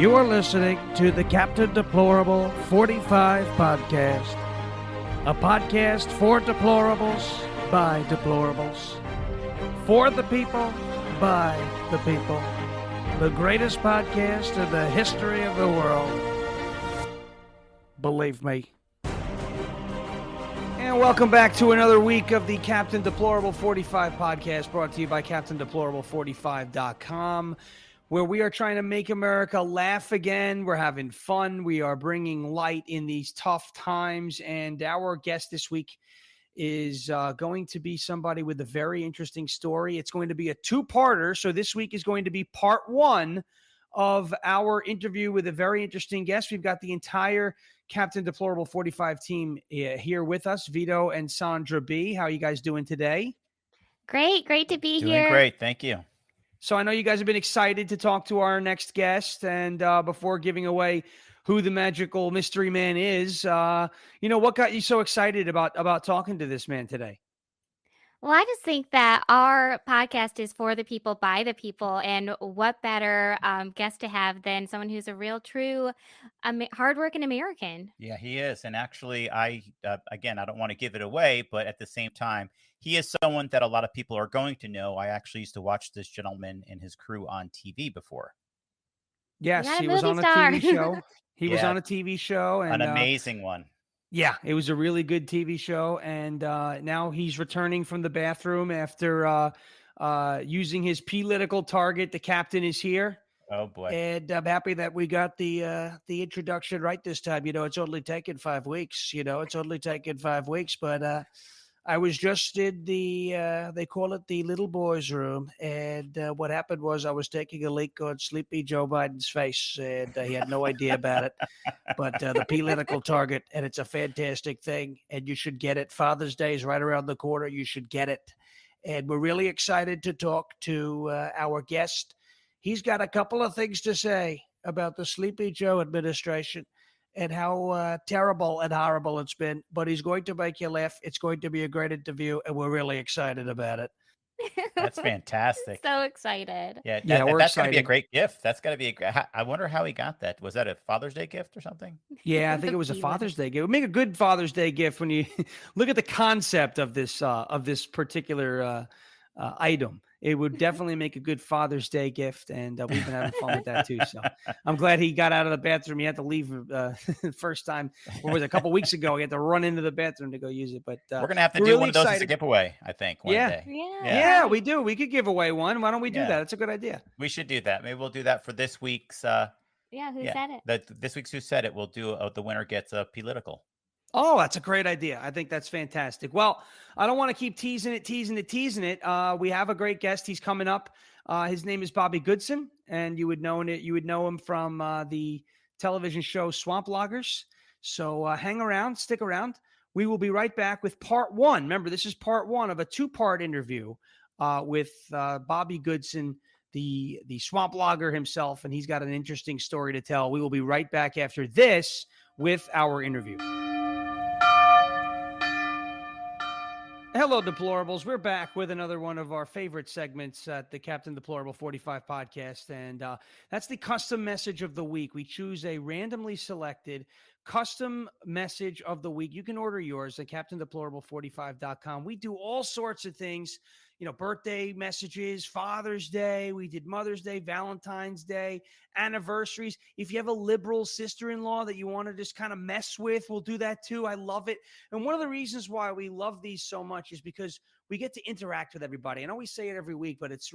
You are listening to the Captain Deplorable 45 podcast, a podcast for deplorables by deplorables, for the people by the people, the greatest podcast in the history of the world. Believe me. And welcome back to another week of the Captain Deplorable 45 podcast, brought to you by CaptainDeplorable45.com. where we are trying to make America laugh again. We're having fun. We are bringing light in these tough times. And our guest this week is going to be somebody with a very interesting story. It's going to be a two-parter. So this week is going to be part one of our interview with a very interesting guest. We've got the entire Captain Deplorable 45 team here with us, Vito and Sandra B. How are you guys doing today? Great to be Doing here. Great, thank you. So I know you guys have been excited to talk to our next guest, and before giving away who the magical mystery man is, what got you so excited about talking to this man today? Well, I just think that our podcast is for the people, by the people, and what better guest to have than someone who's a real, true, hardworking American. Yeah, he is. And actually, I don't want to give it away, but at the same time, he is someone that a lot of people are going to know. I actually used to watch this gentleman and his crew on TV before. Yes, Not a he was on movie a star. TV show. He was Yeah. on a TV show. And, An amazing one. yeah, it was a really good TV show. And now he's returning from the bathroom after using his political target. The captain is here. Oh, boy. And I'm happy that we got the introduction right this time. It's only taken 5 weeks. But I was just in the, they call it the little boys' room. And what happened was I was taking a leak on Sleepy Joe Biden's face, and he had no idea about it. But the political target, and it's a fantastic thing, and you should get it. Father's Day is right around the corner. You should get it. And we're really excited to talk to our guest. He's got a couple of things to say about the Sleepy Joe administration and how terrible and horrible it's been, but he's going to make you laugh. It's going to be a great interview, and we're really excited about it. That's fantastic. So excited. Yeah, we're that's going to be a excited. great gift. That's got to be I wonder how he got that. Was that a Father's Day gift or something? Yeah, I think it was a Father's Day gift. It would make a good Father's Day gift when you look at the concept of this particular item. It would definitely make a good Father's Day gift, and we've been having fun with that too. So I'm glad he got out of the bathroom. He had to leave the first time, or was it a couple weeks ago? He had to run into the bathroom to go use it. But We're going to have to do really one of those as a excited. giveaway, I think, one day. Yeah, we do. We could give away one. Why don't we do Yeah. that? It's a good idea. We should do that. Maybe we'll do that for this week's. Who said it? This week's Who Said It. We'll do the winner gets a political. Oh, that's a great idea. I think that's fantastic. Well, I don't want to keep teasing it. We have a great guest. He's coming up. His name is Bobby Goodson, and you would know him from the television show Swamp Loggers. So hang around, stick around. We will be right back with part one. Remember, this is part one of a two-part interview with Bobby Goodson, the swamp logger himself, and he's got an interesting story to tell. We will be right back after this with our interview. Hello, Deplorables. We're back with another one of our favorite segments at the Captain Deplorable 45 podcast, and that's the custom message of the week. We choose a randomly selected custom message of the week. You can order yours at CaptainDeplorable45.com. We do all sorts of things, birthday messages, Father's Day. We did Mother's Day, Valentine's Day, anniversaries. If you have a liberal sister-in-law that you want to just kind of mess with, we'll do that too. I love it. And one of the reasons why we love these so much is because we get to interact with everybody. I know we say it every week, but it's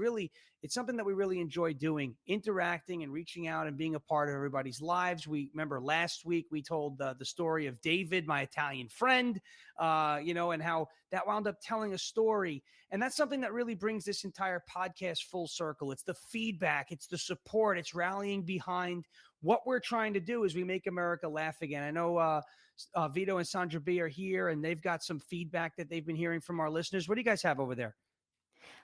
something that we really enjoy doing, interacting and reaching out and being a part of everybody's lives. We remember last week we told the story of David, my Italian friend, and how that wound up telling a story. And that's something that really brings this entire podcast full circle. It's the feedback, it's the support, it's rallying behind what we're trying to do as we make America laugh again. I know Vito and Sandra B are here, and they've got some feedback that they've been hearing from our listeners. What do you guys have over there?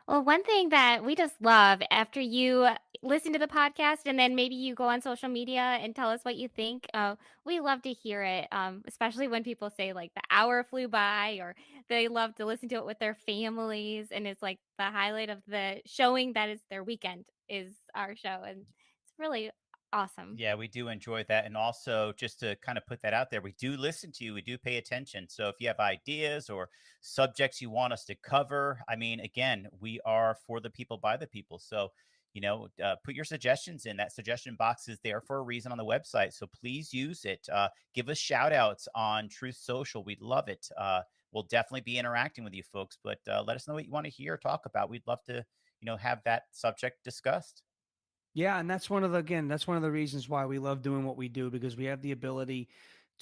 Well, one thing that we just love after you listen to the podcast and then maybe you go on social media and tell us what you think, we love to hear it, especially when people say like the hour flew by or they love to listen to it with their families. And it's like the highlight of the showing that is their weekend is our show. And it's really awesome. Yeah, we do enjoy that. And also, just to kind of put that out there, we do listen to you, we do pay attention. So if you have ideas or subjects you want us to cover, I mean, again, we are for the people, by the people. So, put your suggestions in. That suggestion box is there for a reason on the website. So please use it. Give us shout outs on Truth Social. We'd love it. We'll definitely be interacting with you folks, but let us know what you want to hear, talk about. We'd love to, have that subject discussed. Yeah, and that's one of the reasons why we love doing what we do, because we have the ability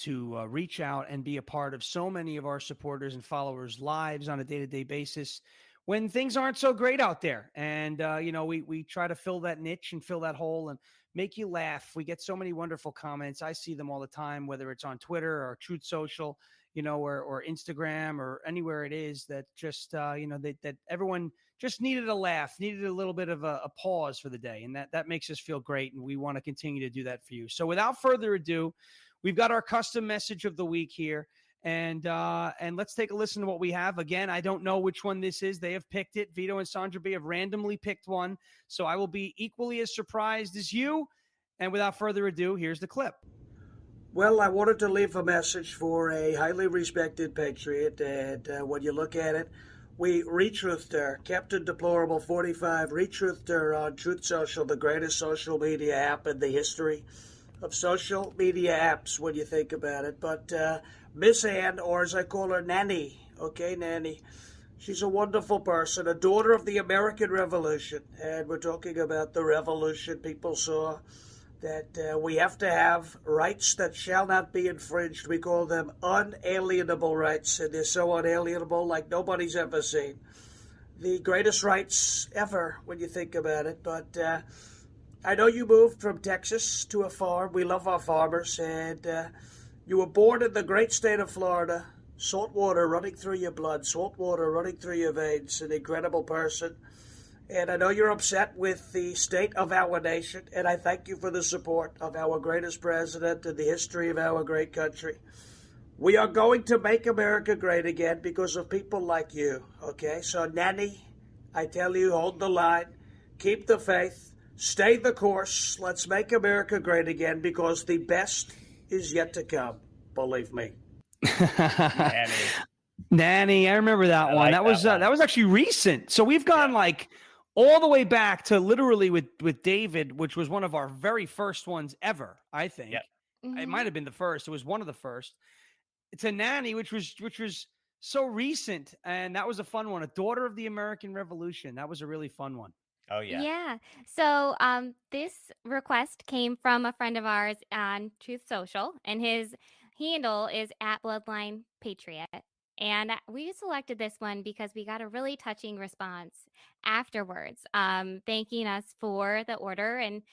to reach out and be a part of so many of our supporters and followers' lives on a day-to-day basis when things aren't so great out there. And we try to fill that niche and fill that hole and make you laugh. We get so many wonderful comments. I see them all the time, whether it's on Twitter or Truth Social, or Instagram or anywhere it is, that just that everyone just needed a laugh, needed a little bit of a pause for the day. And that makes us feel great. And we want to continue to do that for you. So without further ado, we've got our custom message of the week here. And let's take a listen to what we have. Again, I don't know which one this is. They have picked it. Vito and Sandra B have randomly picked one. So I will be equally as surprised as you. And without further ado, here's the clip. Well, I wanted to leave a message for a highly respected patriot, and when you look at it, we retruthed her. Captain Deplorable 45 retruthed her on Truth Social, the greatest social media app in the history of social media apps when you think about it. But Miss Ann, or as I call her, Nanny, okay, Nanny, she's a wonderful person, a daughter of the American Revolution, and we're talking about the revolution people saw, that we have to have rights that shall not be infringed. We call them unalienable rights, and they're so unalienable like nobody's ever seen. The greatest rights ever when you think about it. But I know you moved from Texas to a farm. We love our farmers. And you were born in the great state of Florida. Salt water running through your blood, salt water running through your veins. An incredible person. And I know you're upset with the state of our nation, and I thank you for the support of our greatest president in the history of our great country. We are going to make America great again because of people like you, okay? So, Nanny, I tell you, hold the line, keep the faith, stay the course. Let's make America great again because the best is yet to come, believe me. Nanny, I remember that one. Like that was that was actually recent. So we've gone like all the way back to literally with David, which was one of our very first ones ever, I think. Yep. It might have been the first. It was one of the first. It's a Nanny, which was so recent, and that was a fun one. A daughter of the American Revolution. That was a really fun one. Oh yeah. Yeah. So this request came from a friend of ours on Truth Social, and his handle is at Bloodline Patriot. And we selected this one because we got a really touching response afterwards, thanking us for the order and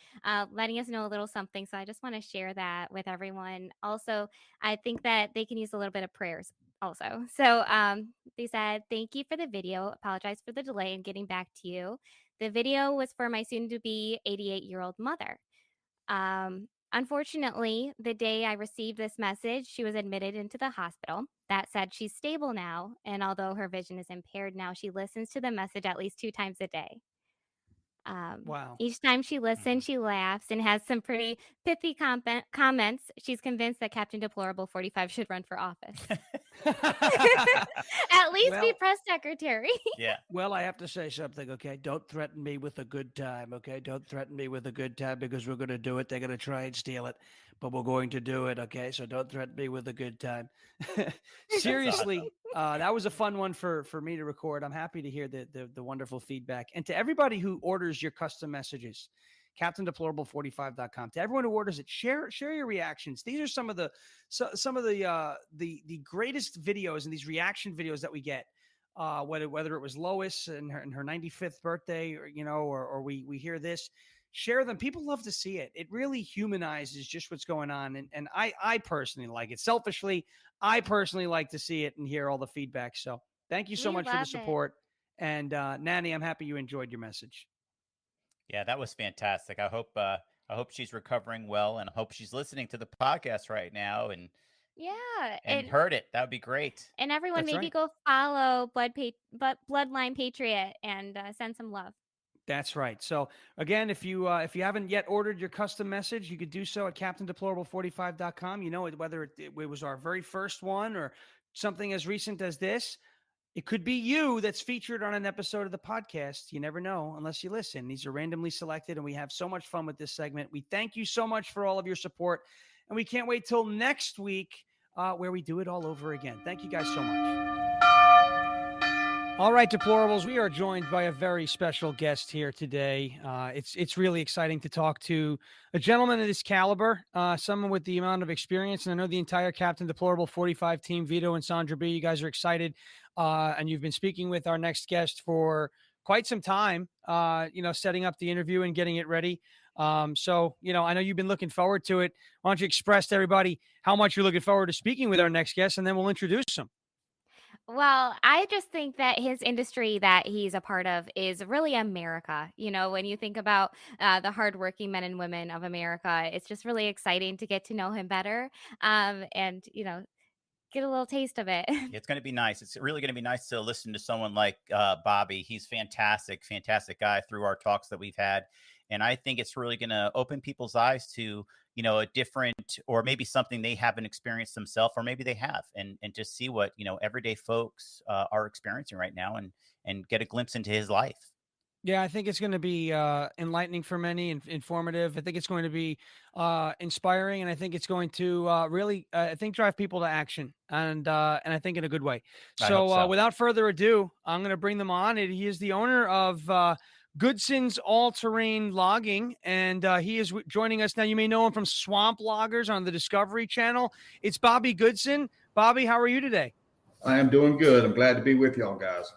letting us know a little something. So I just want to share that with everyone. Also, I think that they can use a little bit of prayers also. So they said, "Thank you for the video. Apologize for the delay in getting back to you. The video was for my soon to be 88-year-old mother. Unfortunately, the day I received this message, she was admitted into the hospital. That said, she's stable now, and although her vision is impaired now, she listens to the message at least 2 times a day. Wow. Each time she listens, she laughs and has some pretty pithy comments. She's convinced that Captain Deplorable 45 should run for office. At least be press secretary. Yeah. Well, I have to say something, okay? Don't threaten me with a good time, okay? Don't threaten me with a good time because we're going to do it. They're going to try and steal it, but we're going to do it, okay? So don't threaten me with a good time. Seriously, that was a fun one for me to record. I'm happy to hear the wonderful feedback. And to everybody who orders your custom messages, CaptainDeplorable45.com. To everyone who orders it, share your reactions. These are some of the greatest videos and these reaction videos that we get. Whether it was Lois and her 95th birthday, or we hear this, share them. People love to see it. It really humanizes just what's going on. And I personally like it. Selfishly, I personally like to see it and hear all the feedback. So thank you so much for the support. And Nanny, I'm happy you enjoyed your message. Yeah, that was fantastic. I hope she's recovering well, and I hope she's listening to the podcast right now and heard it. That would be great. And everyone, go follow Bloodline Patriot and send some love. That's right. So again, if you haven't yet ordered your custom message, you could do so at CaptainDeplorable45.com. You know, whether it was our very first one or something as recent as this, it could be you that's featured on an episode of the podcast. You never know unless you listen. These are randomly selected, and we have so much fun with this segment. We thank you so much for all of your support, and we can't wait till next week where we do it all over again. Thank you guys so much. All right, Deplorables, we are joined by a very special guest here today. It's really exciting to talk to a gentleman of this caliber, someone with the amount of experience. And I know the entire Captain Deplorable 45 team, Vito and Sandra B, you guys are excited. And you've been speaking with our next guest for quite some time, setting up the interview and getting it ready. So, I know you've been looking forward to it. Why don't you express to everybody how much you're looking forward to speaking with our next guest, and then we'll introduce him. Well, I just think that his industry that he's a part of is really America. When you think about the hardworking men and women of America, it's just really exciting to get to know him better, and get a little taste of it. It's going to be nice. It's really going to be nice to listen to someone like Bobby. He's fantastic guy through our talks that we've had. And I think it's really going to open people's eyes to, a different, or maybe something they haven't experienced themselves, or maybe they have, and just see what, everyday folks are experiencing right now, and get a glimpse into his life. Yeah, I think it's going to be enlightening for many and informative. I think it's going to be inspiring, and I think it's going to really, I think, drive people to action, and I think in a good way. So, without further ado, I'm going to bring them on. He is the owner of Goodson's All-Terrain Logging, and he is joining us now. You may know him from Swamp Loggers on the Discovery Channel. It's Bobby Goodson. Bobby, how are you today? I am doing good. I'm glad to be with y'all guys.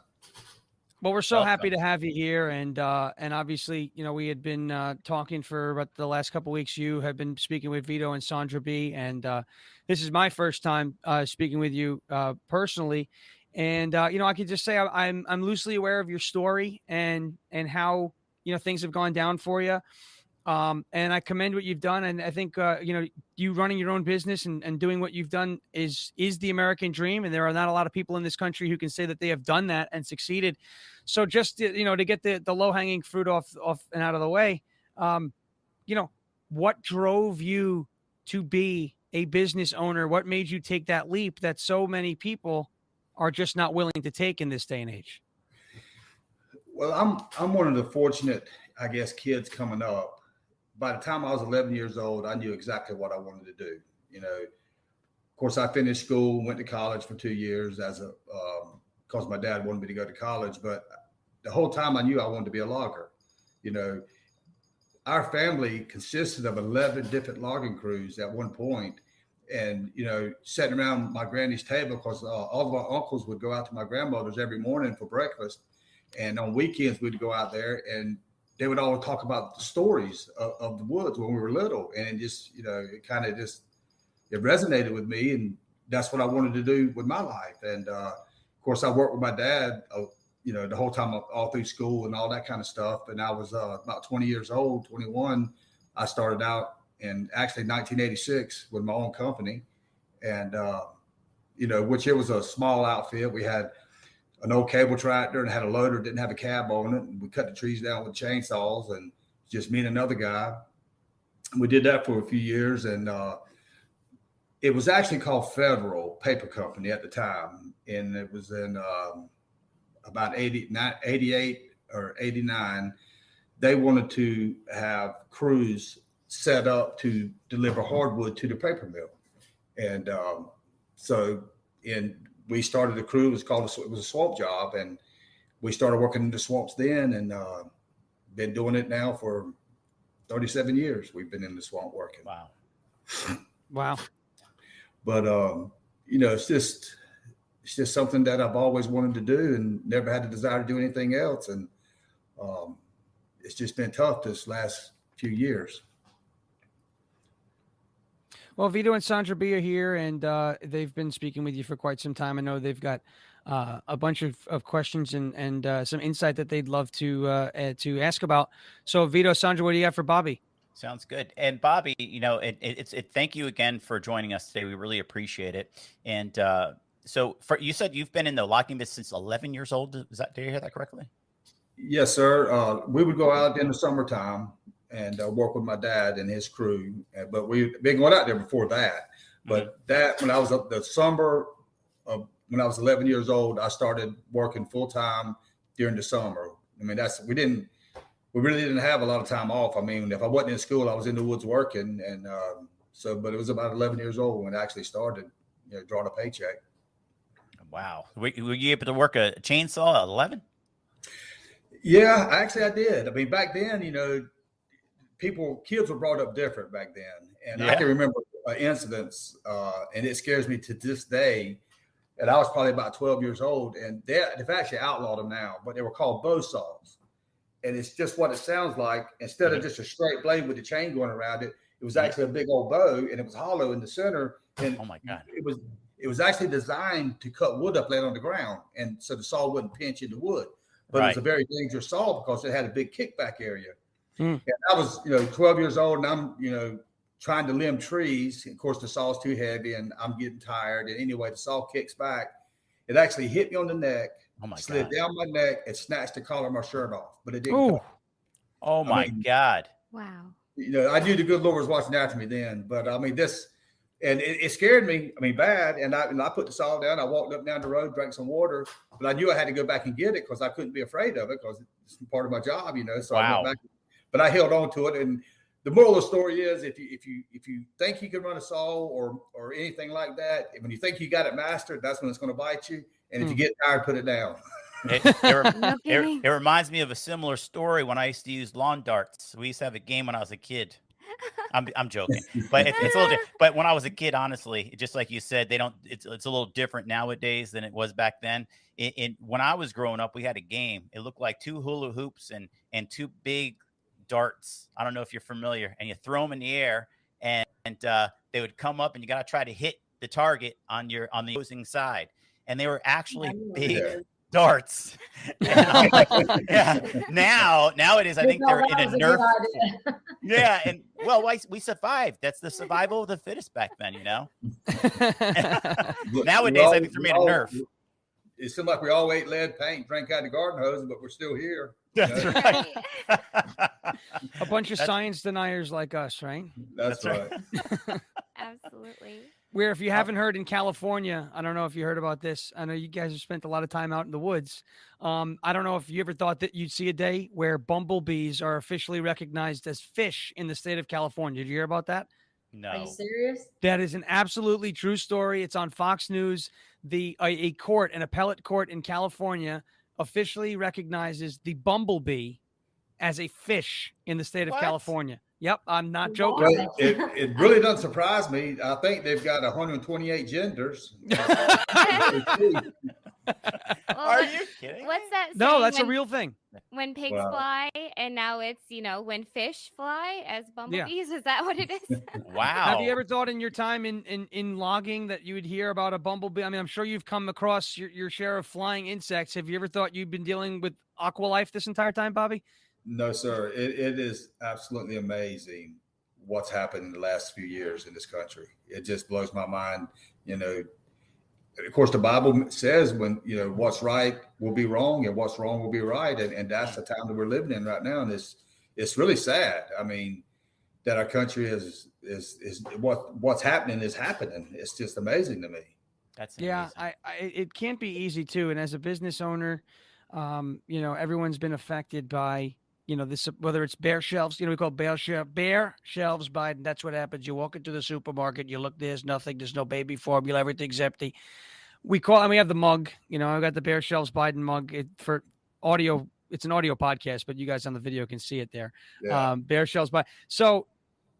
Well, we're so happy to have you here, and obviously, we had been talking for about the last couple of weeks. You have been speaking with Vito and Sandra B, and this is my first time speaking with you personally. And I could just say I'm loosely aware of your story and how things have gone down for you. And I commend what you've done. And I think, you running your own business and doing what you've done is the American dream. And there are not a lot of people in this country who can say that they have done that and succeeded. So just, to get the low hanging fruit off and out of the way, what drove you to be a business owner? What made you take that leap that so many people are just not willing to take in this day and age? Well, I'm one of the fortunate, I guess, kids coming up. By the time I was 11 years old, I knew exactly what I wanted to do. Of course, I finished school, went to college for 2 years because my dad wanted me to go to college. But the whole time I knew I wanted to be a logger. Our family consisted of 11 different logging crews at one point. And, sitting around my granny's table, because all of our uncles would go out to my grandmother's every morning for breakfast. And on weekends, we'd go out there, and they would always talk about the stories of the woods when we were little. And it just, it kind of it resonated with me. And that's what I wanted to do with my life. And of course, I worked with my dad, the whole time all through school and all that kind of stuff. And I was about 20 years old, 21. I started out in actually 1986 with my own company. And, which it was a small outfit. We had an old cable tractor and had a loader, didn't have a cab on it. And we cut the trees down with chainsaws, and just me and another guy. And we did that for a few years. And it was actually called Federal Paper Company at the time. And it was in about 88 or 89. They wanted to have crews set up to deliver hardwood to the paper mill. And we started a crew. It was a swamp job, and we started working in the swamps then, and been doing it now for 37 years. We've been in the swamp working. Wow. But it's just something that I've always wanted to do and never had the desire to do anything else. And it's just been tough this last few years. Well, Vito and Sandra B are here, and they've been speaking with you for quite some time. I know they've got a bunch of questions and some insight that they'd love to ask about. So, Vito, Sandra, what do you got for Bobby? Sounds good. And Bobby, thank you again for joining us today. We really appreciate it. And so you said you've been in the logging business since 11 years old. Did you hear that correctly? Yes, sir. We would go out in the summertime and work with my dad and his crew. But we'd been going out there before that. But that when I was up the summer of when I was 11 years old, I started working full time during the summer. I mean, we really didn't have a lot of time off. I mean, if I wasn't in school, I was in the woods working. And but it was about 11 years old when I actually started, drawing a paycheck. Wow. Were you able to work a chainsaw at 11? Yeah, actually I did. I mean, back then, kids were brought up different back then. And I can remember incidents, and it scares me to this day. And I was probably about 12 years old, and they've actually outlawed them now, but they were called bow saws. And it's just what it sounds like. Instead of just a straight blade with a chain going around it, it was actually a big old bow, and it was hollow in the center. And oh my God. It was actually designed to cut wood up laying on the ground, and so the saw wouldn't pinch into wood. But it was a very dangerous saw because it had a big kickback area. And I was, 12 years old, and I'm, trying to limb trees. Of course, the saw's too heavy, and I'm getting tired. And anyway, the saw kicks back. It actually hit me on the neck, slid down my neck, and snatched the collar of my shirt off. But it didn't. Oh my God! Wow. I knew the good Lord was watching after me then. But I mean, and it scared me. I mean, bad. And I put the saw down. I walked up down the road, drank some water. But I knew I had to go back and get it because I couldn't be afraid of it because it's part of my job, So I went back. But I held on to it. And the moral of the story is, if you think you can run a saw or anything like that, when you think you got it mastered, that's when it's going to bite you. And if you get tired, put it down. It reminds me of a similar story when I used to use lawn darts. We used to have a game when I was a kid. I'm joking, but it's a little different. But when I was a kid, honestly, just like you said, it's a little different nowadays than it was back then. When I was growing up, we had a game. It looked like two hula hoops and two big darts. I don't know if you're familiar, and you throw them in the air and they would come up and you got to try to hit the target on the opposing side. And they were actually big darts. And I'm like, nowadays I think they're in a Nerf. And well, we survived. That's the survival of the fittest back then, Nowadays I think they're made of Nerf. It seemed like we all ate lead paint, drank out of the garden hose, but we're still here. That's right. A bunch of science deniers like us, right? That's right. Absolutely. Where if you haven't heard in California, I don't know if you heard about this. I know you guys have spent a lot of time out in the woods. I don't know if you ever thought that you'd see a day where bumblebees are officially recognized as fish in the state of California. Did you hear about that? No. Are you serious? That is an absolutely true story. It's on Fox News. An appellate court in California officially recognizes the bumblebee as a fish in the state of California. Yep, I'm not joking. Well, it really doesn't surprise me. I think they've got 128 genders. Are you kidding? What's that? No, that's a real thing. When pigs fly, and now it's when fish fly as bumblebees. Is that what it is? Wow. Have you ever thought in your time in logging that you would hear about a bumblebee? I mean, I'm sure you've come across your share of flying insects. Have you ever thought you've been dealing with aqua life this entire time, Bobby? No, sir. It is absolutely amazing what's happened in the last few years in this country. It just blows my mind. Of course, the Bible says when, what's right will be wrong and what's wrong will be right. And that's the time that we're living in right now. And it's really sad. I mean, that our country is what's happening is happening. It's just amazing to me. That's amazing. It can't be easy too. And as a business owner, everyone's been affected by, this, whether it's bare shelves, we call bare shelves, Biden. That's what happens. You walk into the supermarket, you look, there's nothing, there's no baby formula, everything's empty. We have the mug, I've got the bare shelves Biden mug for audio. It's an audio podcast, but you guys on the video can see it there. Yeah. Bare shelves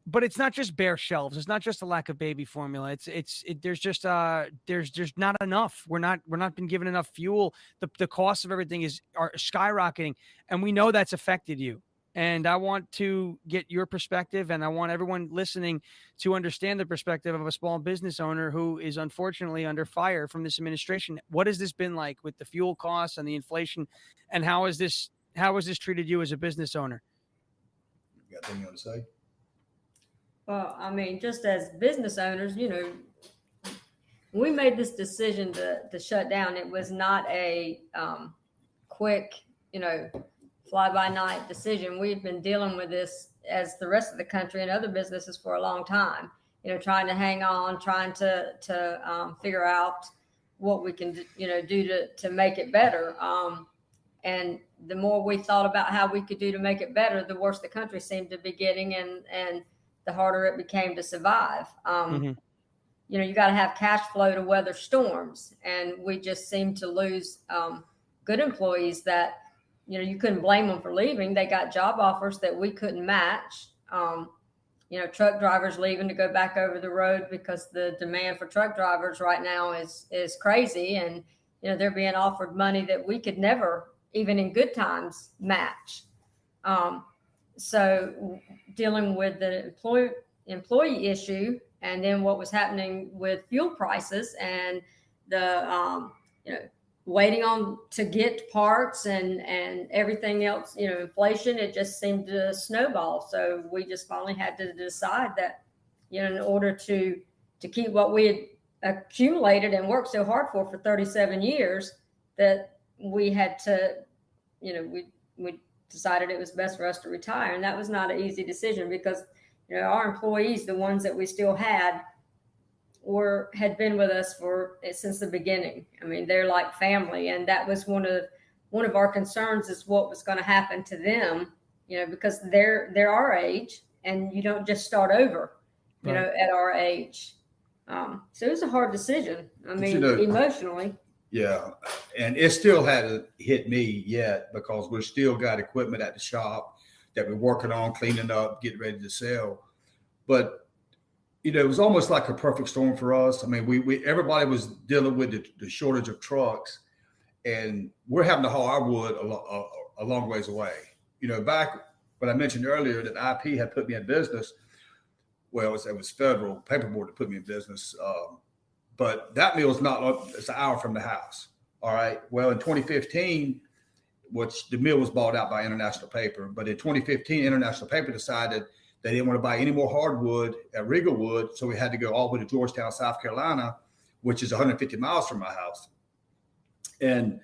but it's not just bare shelves. It's not just a lack of baby formula. There's not enough. We're not been given enough fuel. The cost of everything are skyrocketing, and we know that's affected you. And I want to get your perspective, and I want everyone listening to understand the perspective of a small business owner who is unfortunately under fire from this administration. What has this been like with the fuel costs and the inflation, and how has this treated you as a business owner? You got anything you want to say? Well, I mean, just as business owners, we made this decision to shut down. It was not a quick, fly-by-night decision. We've been dealing with this as the rest of the country and other businesses for a long time, trying to hang on, trying to figure out what we can, do to make it better. And the more we thought about how we could do to make it better, the worse the country seemed to be getting, and the harder it became to survive. You got to have cash flow to weather storms, and we just seemed to lose good employees that, you couldn't blame them for leaving. They got job offers that we couldn't match. Truck drivers leaving to go back over the road because the demand for truck drivers right now is crazy, and they're being offered money that we could never, even in good times, match. So dealing with the employee issue, and then what was happening with fuel prices and the waiting on to get parts and everything else, inflation, it just seemed to snowball. So we just finally had to decide that, in order to keep what we had accumulated and worked so hard for 37 years, that we had to, we decided it was best for us to retire. And that was not an easy decision because, our employees, the ones that we still had been with us since the beginning. I mean, they're like family. And that was one of our concerns, is what was going to happen to them, because they're our age, and you don't just start over, Right. At our age. So it was a hard decision. I mean, emotionally. Yeah. And it still hasn't hit me yet, because we're still got equipment at the shop that we're working on, cleaning up, getting ready to sell. But, it was almost like a perfect storm for us. I mean, we everybody was dealing with the shortage of trucks, and we're having to haul our wood a long ways away. Back when I mentioned earlier that IP had put me in business, well, it was federal paperboard that put me in business. But that mill is it's an hour from the house. All right. Well, in 2015, which the mill was bought out by International Paper, but in 2015, International Paper decided they didn't want to buy any more hardwood at Regalwood, so we had to go all the way to Georgetown, South Carolina, which is 150 miles from my house. And,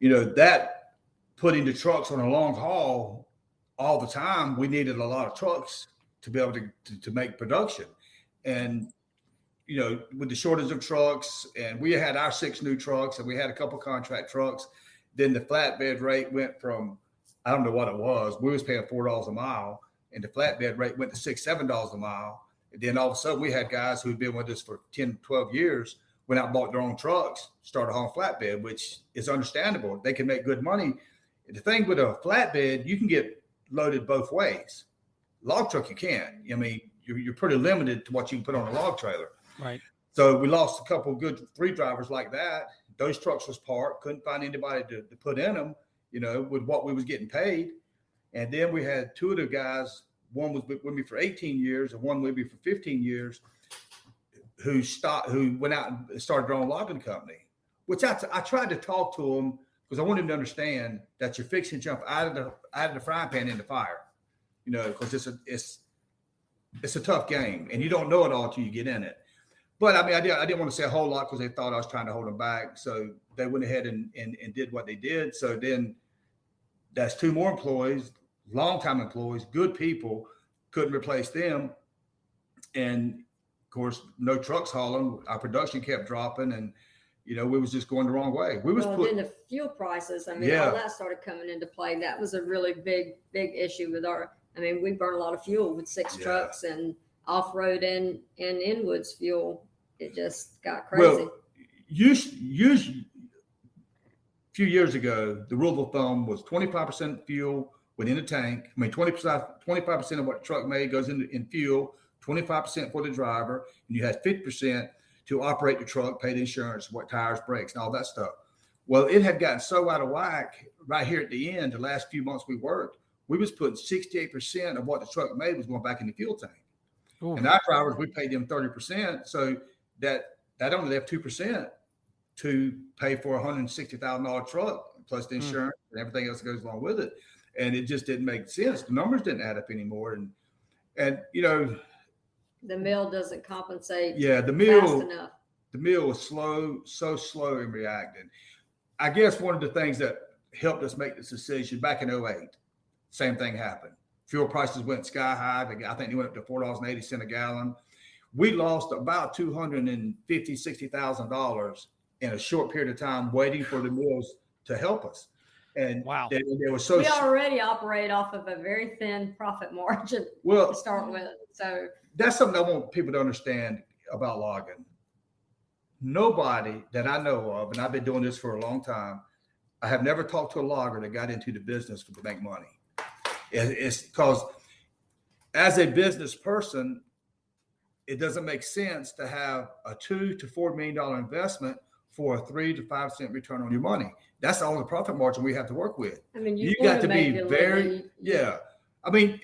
that putting the trucks on a long haul all the time, we needed a lot of trucks to be able to make production. And, with the shortage of trucks, and we had our 6 new trucks, and we had a couple contract trucks, then the flatbed rate went from, I don't know what it was, we was paying $4 a mile, and the flatbed rate went to $6, $7 a mile. And then all of a sudden we had guys who'd been with us for 10, 12 years, went out and bought their own trucks, started hauling flatbed, which is understandable. They can make good money. The thing with a flatbed, you can get loaded both ways. Log truck, you can't. I mean, you're pretty limited to what you can put on a log trailer. Right. So we lost a couple of good 3 drivers like that. Those trucks was parked, couldn't find anybody to put in them, with what we was getting paid. And then we had 2 of the guys, one was with me for 18 years and one with me for 15 years, who went out and started their own logging company, which I tried to talk to them, because I wanted them to understand that you're fixing to jump out of the frying pan into fire, because it's a tough game, and you don't know it all till you get in it. But I mean, I didn't want to say a whole lot because they thought I was trying to hold them back. So they went ahead and did what they did. So then that's 2 more employees, longtime employees, good people, couldn't replace them. And of course, no trucks hauling. Our production kept dropping, and we was just going the wrong way. Then the fuel prices, all that started coming into play. That was a really big issue with we burn a lot of fuel with 6 trucks, and off-road and in-woods fuel. It just got crazy. Well, usually, a few years ago, the rule of thumb was 25% fuel within the tank. 25% of what the truck made goes in fuel, 25% for the driver, and you had 50% to operate the truck, pay the insurance, what tires, brakes, and all that stuff. Well, it had gotten so out of whack right here at the end, the last few months we worked, we was putting 68% of what the truck made was going back in the fuel tank. Ooh. And our drivers, we paid them 30%. So that only left 2% to pay for a $160,000 truck, plus the insurance and everything else that goes along with it. And it just didn't make sense. The numbers didn't add up anymore. And the mill doesn't compensate fast enough. The mill was so slow in reacting. I guess one of the things that helped us make this decision back in 2008, same thing happened. Fuel prices went sky high. I think they went up to $4.80 a gallon. We lost about $250,000-$60,000 in a short period of time waiting for the mills to help us. And wow, they were so. We already operate off of a very thin profit margin to start with. So that's something I want people to understand about logging. Nobody that I know of, and I've been doing this for a long time, I have never talked to a logger that got into the business to make money. It's because as a business person, it doesn't make sense to have a $2 to $4 million investment for a 3 to 5 cent return on your money. That's all the profit margin we have to work with. I mean, you got to be very, I mean,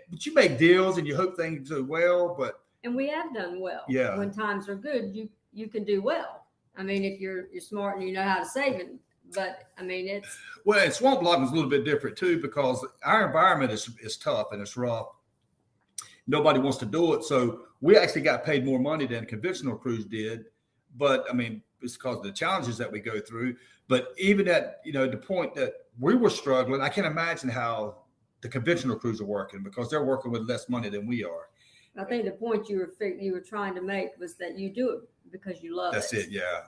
but you make deals and you hope things do well, and we have done well. Yeah. When times are good, you can do well. I mean, if you're smart and you know how to save it. But I mean, and swamp logging is a little bit different too, because our environment is tough and it's rough. Nobody wants to do it. So we actually got paid more money than conventional crews did. But I mean, it's because of the challenges that we go through. But even at, the point that we were struggling, I can't imagine how the conventional crews are working, because they're working with less money than we are. I think the point you were trying to make was that you do it because you love it. That's it. Yeah.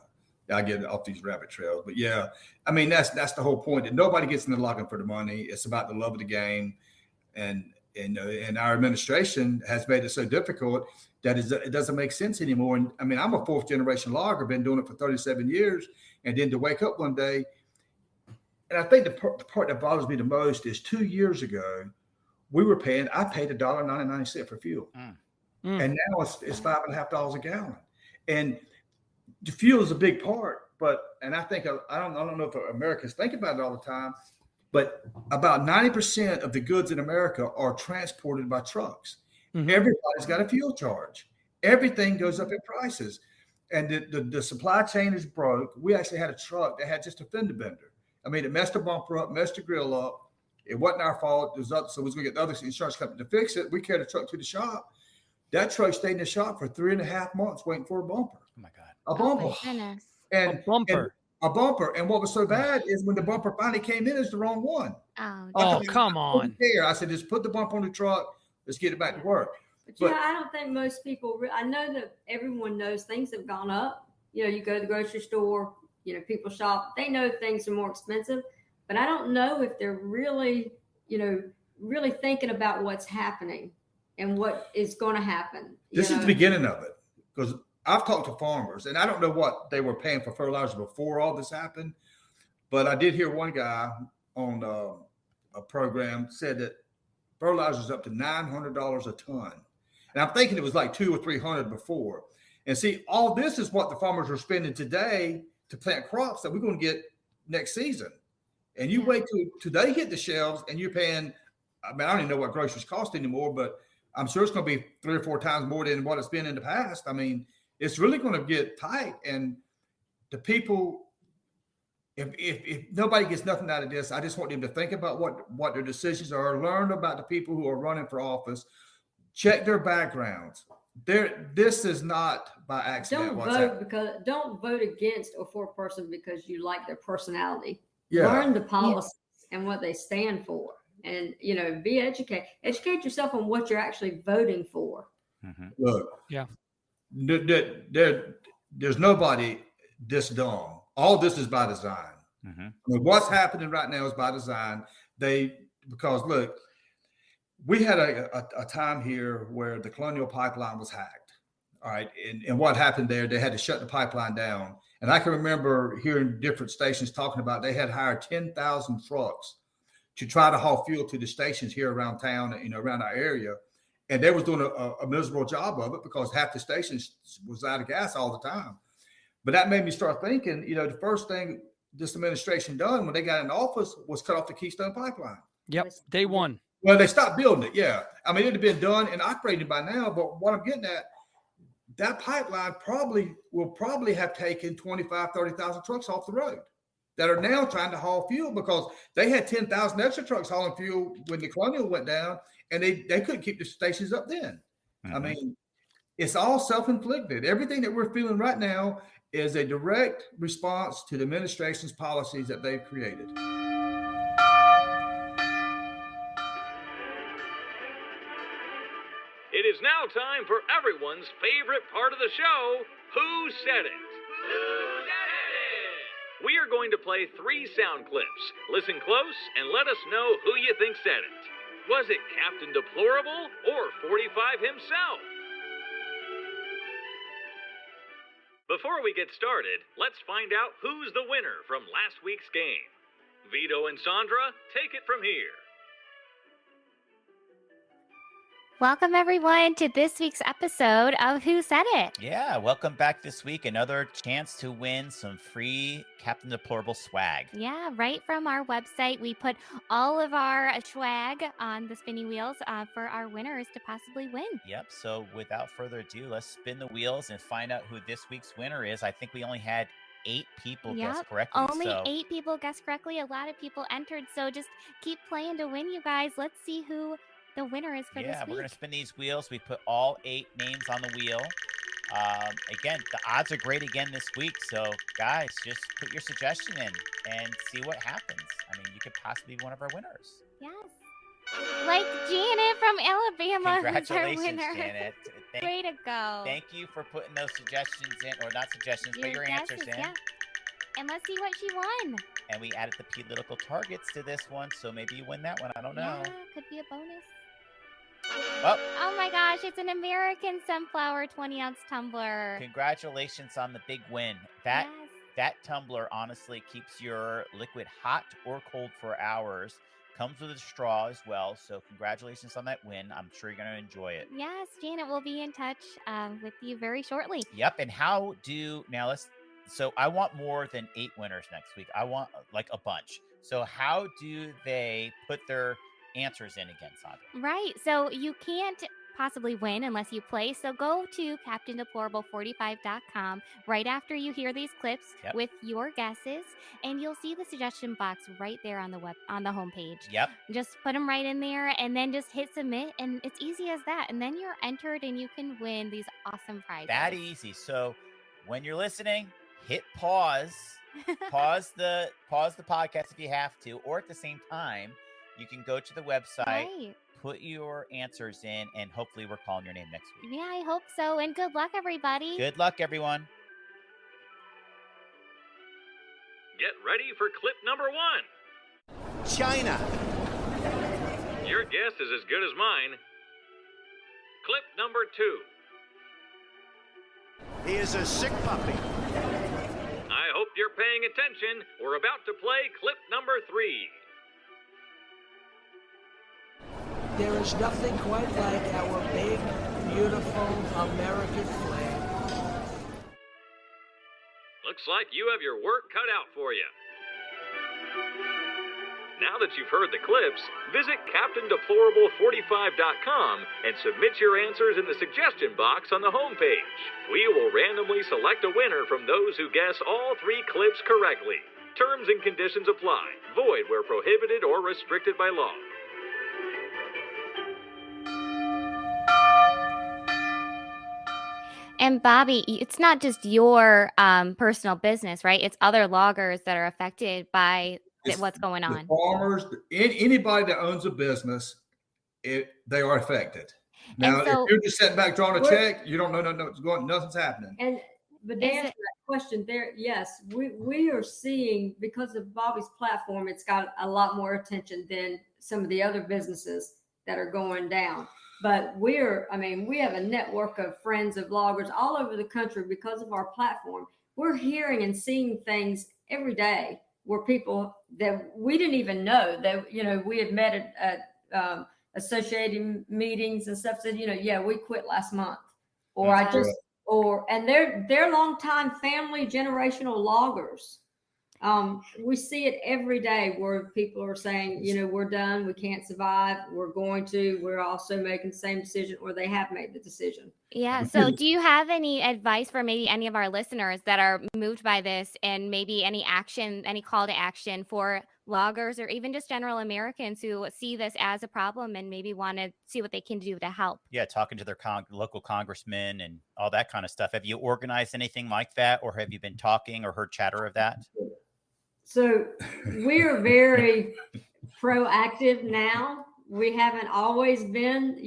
I get off these rabbit trails, but yeah, I mean, that's the whole point, that nobody gets into logging for the money. It's about the love of the game. And our administration has made it so difficult that it doesn't make sense anymore. And I mean, I'm a 4th generation logger, been doing it for 37 years. And then to wake up one day, and I think the part that bothers me the most is 2 years ago, I paid $1.99 for fuel. And now it's $5.50 a gallon. And the fuel is a big part, and I think, I don't know if Americans think about it all the time, but about 90% of the goods in America are transported by trucks. Mm-hmm. Everybody's got a fuel charge. Everything goes up in prices. And the supply chain is broke. We actually had a truck that had just a fender bender. I mean, it messed the bumper up, messed the grill up. It wasn't our fault. So we was going to get the other insurance company to fix it. We carried the truck to the shop. That truck stayed in the shop for 3.5 months waiting for a bumper. Oh my God. A bumper. Oh, goodness. A bumper. A bumper. And what was so bad is when the bumper finally came in, it's the wrong one. Oh, come on. I said, just put the bumper on the truck. Let's get it back to work. But I don't think most people, I know that everyone knows things have gone up. You go to the grocery store, people shop, they know things are more expensive, but I don't know if they're really, really thinking about what's happening and what is going to happen. This is the beginning of it, because I've talked to farmers, and I don't know what they were paying for fertilizer before all this happened, but I did hear one guy on a program said that fertilizer is up to $900 a ton. And I'm thinking it was like $200 or $300 before. And see, all this is what the farmers are spending today to plant crops that we're going to get next season. And you wait till they hit the shelves and you're paying, I don't even know what groceries cost anymore, but I'm sure it's going to be 3 or 4 times more than what it's been in the past. I mean, it's really going to get tight. And the people, if nobody gets nothing out of this, I just want them to think about what their decisions are, learn about the people who are running for office, check their backgrounds. This is not by accident. Don't vote against or for a person because you like their personality. Yeah. Learn the policies and what they stand for, and be educated. Educate yourself on what you're actually voting for. Mm-hmm. Look, yeah, there's nobody this dumb. All this is by design. Mm-hmm. I mean, what's happening right now is by design. Because look, we had a time here where the Colonial Pipeline was hacked. All right. And what happened there, they had to shut the pipeline down. And I can remember hearing different stations talking about they had hired 10,000 trucks to try to haul fuel to the stations here around town, around our area. And they was doing a miserable job of it because half the stations was out of gas all the time. But that made me start thinking, the first thing this administration done when they got in office was cut off the Keystone Pipeline. Yep. Day one. Well, they stopped building it. Yeah. I mean, it'd have been done and operated by now. But what I'm getting at, that pipeline will have taken 25, 30,000 trucks off the road that are now trying to haul fuel, because they had 10,000 extra trucks hauling fuel when the Colonial went down, and they couldn't keep the stations up then. Mm-hmm. I mean, it's all self-inflicted. Everything that we're feeling right now is a direct response to the administration's policies that they've created. now time for everyone's favorite part of the show, Who Said It? Who Said It? We are going to play 3 sound clips. Listen close and let us know who you think said it. Was it Captain Deplorable or 45 himself? Before we get started, let's find out who's the winner from last week's game. Vito and Sandra, take it from here. Welcome, everyone, to this week's episode of Who Said It? Yeah, welcome back this week. Another chance to win some free Captain Deplorable swag. Yeah, right from our website. We put all of our swag on the spinning wheels for our winners to possibly win. Yep, so without further ado, let's spin the wheels and find out who this week's winner is. I think we only had 8 people guess correctly. Only 8 people guessed correctly. A lot of people entered, so just keep playing to win, you guys. Let's see who the winner is for this week. Yeah, we're going to spin these wheels. We put all 8 names on the wheel. Again, the odds are great again this week. So, guys, just put your suggestion in and see what happens. I mean, you could possibly be one of our winners. Yes. Like Janet from Alabama. Congratulations, who's our winner. Janet. Way to go. Thank you for putting those suggestions in, or not suggestions, but your answers in. Yeah. And let's see what she won. And we added the political targets to this one, so maybe you win that one. I don't know. Yeah, could be a bonus. Oh my gosh, it's an American Sunflower 20-ounce tumbler. Congratulations on the big win. Yes. That tumbler honestly keeps your liquid hot or cold for hours. Comes with a straw as well. So congratulations on that win. I'm sure you're going to enjoy it. Yes, Janet will be in touch with you very shortly. Yep. And so I want more than 8 winners next week. I want like a bunch. So how do they put their answers in again, Sandra? Right. So you can't possibly win unless you play. So go to CaptainDeplorable45.com right after you hear these clips with your guesses, and you'll see the suggestion box right there on the homepage. Yep. Just put them right in there and then just hit submit, and it's easy as that. And then you're entered and you can win these awesome prizes. That easy. So when you're listening, hit pause. Pause the podcast if you have to, or at the same time, you can go to the website, put your answers in, and hopefully we're calling your name next week. Yeah, I hope so. And good luck, everybody. Good luck, everyone. Get ready for clip number 1. China. Your guess is as good as mine. Clip number 2. He is a sick puppy. I hope you're paying attention. We're about to play clip number 3. There is nothing quite like our big, beautiful American flag. Looks like you have your work cut out for you. Now that you've heard the clips, visit CaptainDeplorable45.com and submit your answers in the suggestion box on the homepage. We will randomly select a winner from those who guess all 3 clips correctly. Terms and conditions apply. Void where prohibited or restricted by law. And Bobby, it's not just your personal business, right? It's other loggers that are affected by what's going on. The farmers, anybody that owns a business, they are affected. Now, if you're just sitting back drawing a check, you don't know what's going. Nothing's happening. But to answer that question there, yes, we are seeing, because of Bobby's platform, it's got a lot more attention than some of the other businesses that are going down. But we have a network of friends of loggers all over the country because of our platform. We're hearing and seeing things every day where people that we didn't even know that, we had met at associated meetings and stuff said, we quit last month, or and they're longtime family generational loggers. We see it every day where people are saying, we're done, we can't survive, we're also making the same decision, or they have made the decision. Yeah. So do you have any advice for maybe any of our listeners that are moved by this, and maybe any call to action for loggers or even just general Americans who see this as a problem and maybe want to see what they can do to help? Yeah, talking to their local congressmen and all that kind of stuff. Have you organized anything like that, or have you been talking or heard chatter of that? So we're very proactive now. We haven't always been,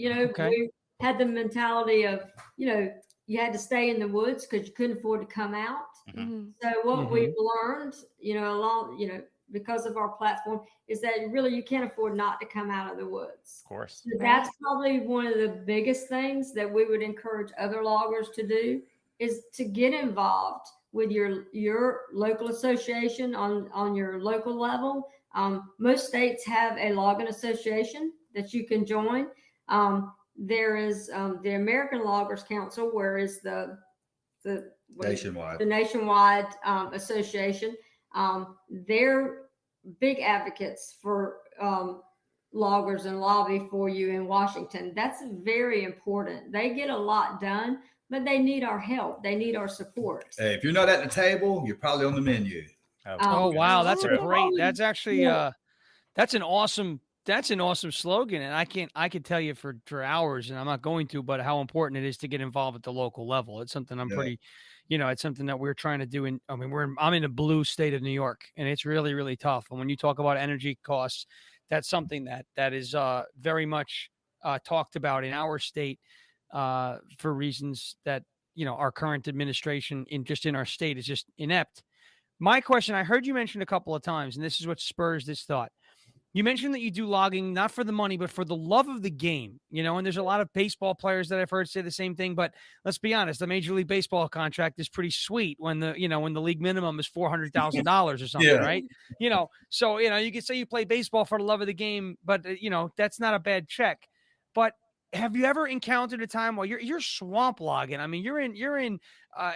had the mentality of, you had to stay in the woods because you couldn't afford to come out. Mhm. So what we've learned, because of our platform, is that really you can't afford not to come out of the woods. Of course. So that's probably one of the biggest things that we would encourage other loggers to do, is to get involved with your local association on your local level. Most states have a logging association that you can join. There is the American Loggers Council, where is the nationwide association. They're big advocates for loggers and lobby for you in Washington. That's very important. They get a lot done, but they need our help. They need our support. Hey, if you're not at the table, you're probably on the menu. Oh wow, that's a great. That's actually Yeah. that's an awesome slogan, and I could tell you for hours, and I'm not going to, but how important it is to get involved at the local level. It's something I'm pretty, it's something that we're trying to do. I'm in a blue state of New York, and it's really, really tough. And when you talk about energy costs, that's something that is very much talked about in our state for reasons that our current administration in our state is just inept. My question, I heard you mention a couple of times, and this is what spurs this thought. You mentioned that you do logging not for the money, but for the love of the game, and there's a lot of baseball players that I've heard say the same thing. But let's be honest, the Major League Baseball contract is pretty sweet when the league minimum is $400,000 or something, right? So you could say you play baseball for the love of the game, but that's not a bad check. But have you ever encountered a time where you're swamp logging? I mean, you're in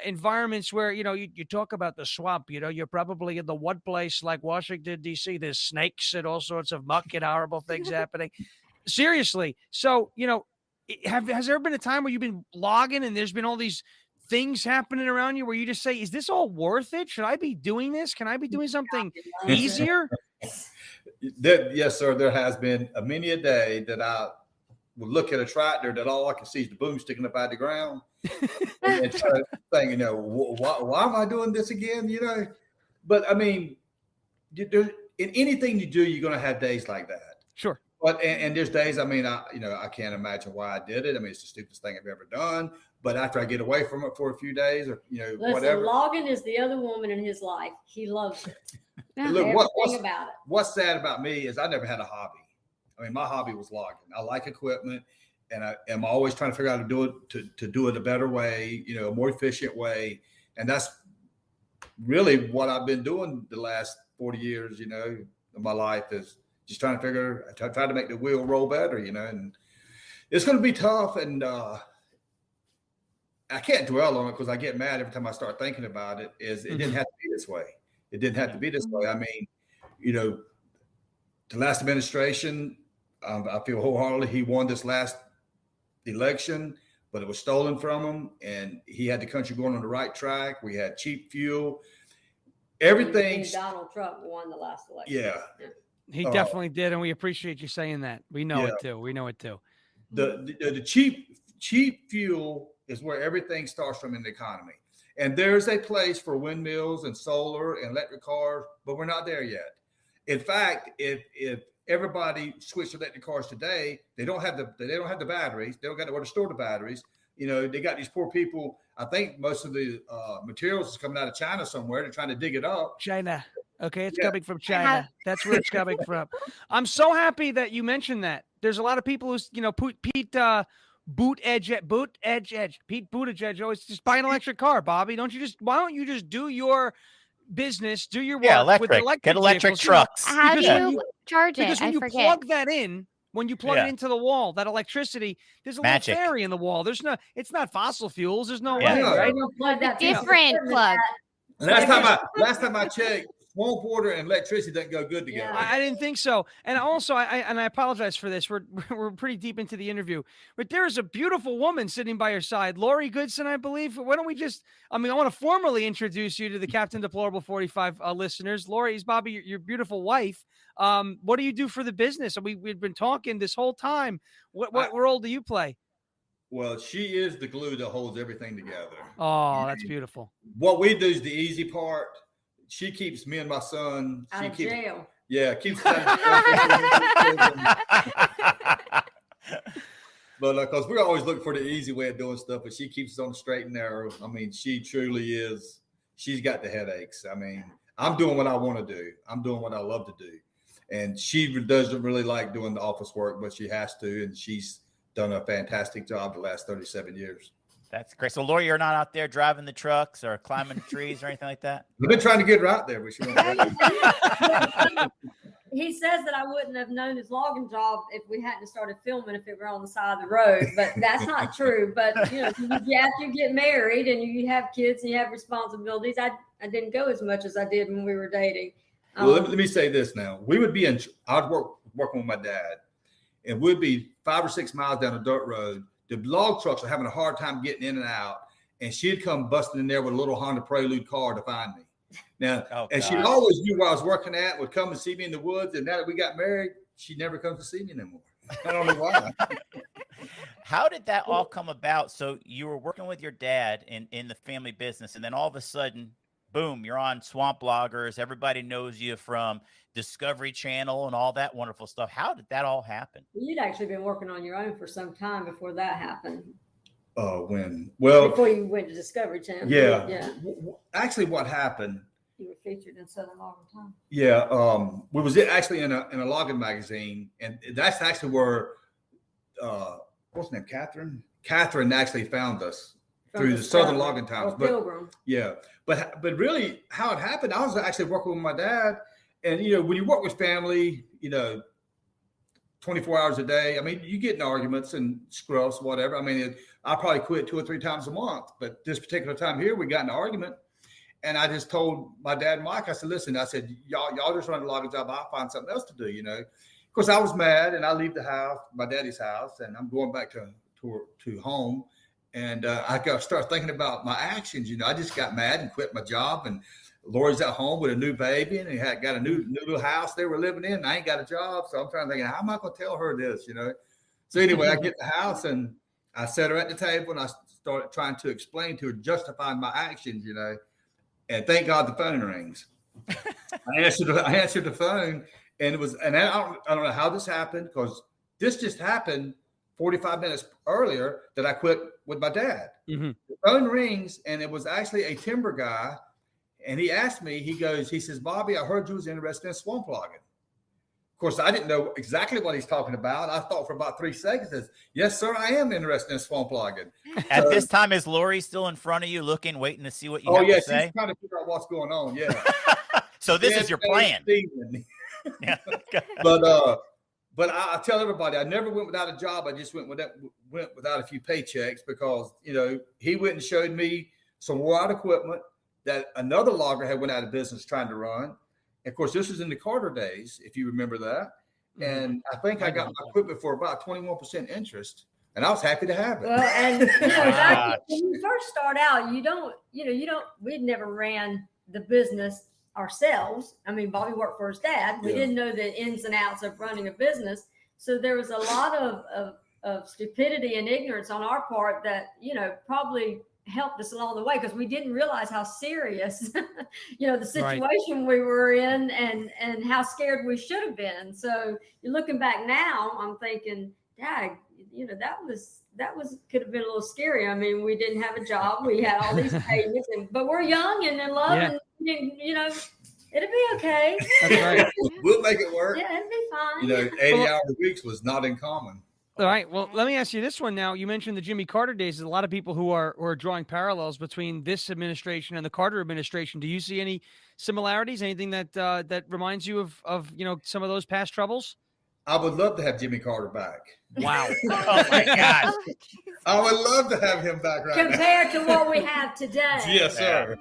environments where you talk about the swamp. You're probably in the one place like Washington D.C. There's snakes and all sorts of muck and horrible things happening. Seriously, so has there been a time where you've been logging and there's been all these things happening around you where you just say, "Is this all worth it? Should I be doing this? Can I be doing something easier?" Yes, sir. There has been many a day that I would look at a tractor that all I can see is the boom sticking up out of the ground, and start thinking, why am I doing this again? But I mean, in anything you do, you're going to have days like that. Sure. But and there's days. I mean, I can't imagine why I did it. I mean, it's the stupidest thing I've ever done. But after I get away from it for a few days, or Listen, whatever. logging is the other woman in his life. He loves it. Look, Everything about it. What's sad about me is I never had a hobby. I mean, my hobby was logging. I like equipment, and I am always trying to figure out how to do it to do it a better way, a more efficient way. And that's really what I've been doing the last 40 years, of my life, is just trying to try to make the wheel roll better, and it's going to be tough. And I can't dwell on it because I get mad every time I start thinking about it. It didn't have to be this way. It didn't have to be this way. I mean, the last administration, I feel wholeheartedly he won this last election, but it was stolen from him, and he had the country going on the right track. We had cheap fuel. Everything. Donald Trump won the last election. Yeah. He definitely did, and we appreciate you saying that. We know it too. We know it too. The cheap fuel is where everything starts from in the economy. And there's a place for windmills and solar and electric cars, but we're not there yet. In fact, if everybody switched to electric cars today, they don't have the batteries. They don't got where to store the batteries. They got these poor people. I think most of the materials is coming out of China somewhere. They're trying to dig it up. China. Okay, it's coming from China. That's where it's coming from. I'm so happy that you mentioned that. There's a lot of people who's, Pete Buttigieg always just buy an electric car, Bobby. Why don't you just do your business, do your work with electric get electric vehicles, trucks. How do you charge it? Because when you plug that in, when you plug it into the wall, that electricity, there's a Magic. little fairy in the wall. It's not fossil fuels. There's no Yeah. way, right? Different plug. Last time I checked, swamp water and electricity doesn't go good together. Yeah. I didn't think so. And also, I apologize for this. We're pretty deep into the interview, but there is a beautiful woman sitting by your side, Lori Goodson, I believe. Why don't we I want to formally introduce you to the Captain Deplorable 45 listeners. Lori is Bobby, your beautiful wife. What do you do for the business? We've been talking this whole time. What role do you play? Well, she is the glue that holds everything together. Oh, that's beautiful. What we do is the easy part. She keeps me and my son. Out of jail. Yeah, keeps us out of jail. But because we're always looking for the easy way of doing stuff, but she keeps us on the straight and narrow. I mean, she truly is. She's got the headaches. I mean, I'm doing what I want to do. I'm doing what I love to do. And she doesn't really like doing the office work, but she has to. And she's done a fantastic job the last 37 years. That's great. So, Lori, you're not out there driving the trucks or climbing the trees or anything like that? We've been trying to get her out there, but she won't. He says that I wouldn't have known his logging job if we hadn't started filming if it were on the side of the road, but that's not true. But after you get married and you have kids and you have responsibilities, I didn't go as much as I did when we were dating. Well, let me say this now. We would be I'd working with my dad, and we'd be 5 or 6 miles down a dirt road. The log trucks are having a hard time getting in and out, and she'd come busting in there with a little Honda Prelude car to find me. Now, and she always knew where I was working at, would come and see me in the woods. And now that we got married, she never comes to see me anymore. I don't know why. How did that all come about? So you were working with your dad in the family business, and then all of a sudden, boom, you're on Swamp Bloggers. Everybody knows you from Discovery Channel and all that wonderful stuff. How did that all happen? You'd actually been working on your own for some time before that happened. When? Well, before you went to Discovery Channel. Yeah. Actually, what happened? You were featured in Southern Logging Time. Yeah. We was actually in a logging magazine, and that's actually where what's her name? Catherine actually found us through the Southern Logging Times. Pilgrim. Yeah. But really, how it happened, I was actually working with my dad, and when you work with family, 24 hours a day. I mean, you get in arguments and scruffs, whatever. I mean, I probably quit 2 or 3 times a month, but this particular time here, we got in an argument, and I just told my dad and Mike, I said, listen, y'all just run a logging job. I'll find something else to do, Of course, I was mad, and I leave the house, my daddy's house, and I'm going back to home, and I start thinking about my actions. I just got mad and quit my job, and Lori's at home with a new baby, and he got a new little house they were living in. And I ain't got a job, so I'm trying to think, how am I going to tell her this? So anyway, I get the house, and I set her at the table, and I started trying to explain to her, justifying my actions, And thank God the phone rings. I answered the phone, and it was, and I don't know how this happened, because this just happened 45 minutes earlier that I quit with my dad. Mm-hmm. The phone rings, and it was actually a timber guy. And he asked me, he says, Bobby, I heard you was interested in swamp logging. Of course, I didn't know exactly what he's talking about. I thought for about 3 seconds, yes, sir, I am interested in swamp logging. At this time, is Lori still in front of you looing, waiting to see what you have to say? She's trying to figure out what's going on, yeah. So this is your plan. Yeah. But I tell everybody, I never went without a job. I just went without a few paychecks because, he went and showed me some wore out equipment that another logger had went out of business trying to run. Of course, this was in the Carter days, if you remember that. And I think I got my equipment for about 21% interest, and I was happy to have it. Well, and when you first start out, we'd never ran the business ourselves. I mean, Bobby worked for his dad. We didn't know the ins and outs of running a business. So there was a lot of stupidity and ignorance on our part that, probably helped us along the way, because we didn't realize how serious the situation we were in and how scared we should have been. So you're looking back now, I'm thinking, Dad, that could have been a little scary. I mean, we didn't have a job, we had all these payments, but we're young and in love, and it'll be okay. That's right. We'll make it work. Yeah, it'll be fine. 80-hour weeks was not uncommon. All right. Well, let me ask you this one now. You mentioned the Jimmy Carter days. There's a lot of people who are drawing parallels between this administration and the Carter administration. Do you see any similarities? Anything that reminds you of some of those past troubles? I would love to have Jimmy Carter back. Wow. Oh my God. I would love to have him back right now. Compared to what we have today. Yes, sir.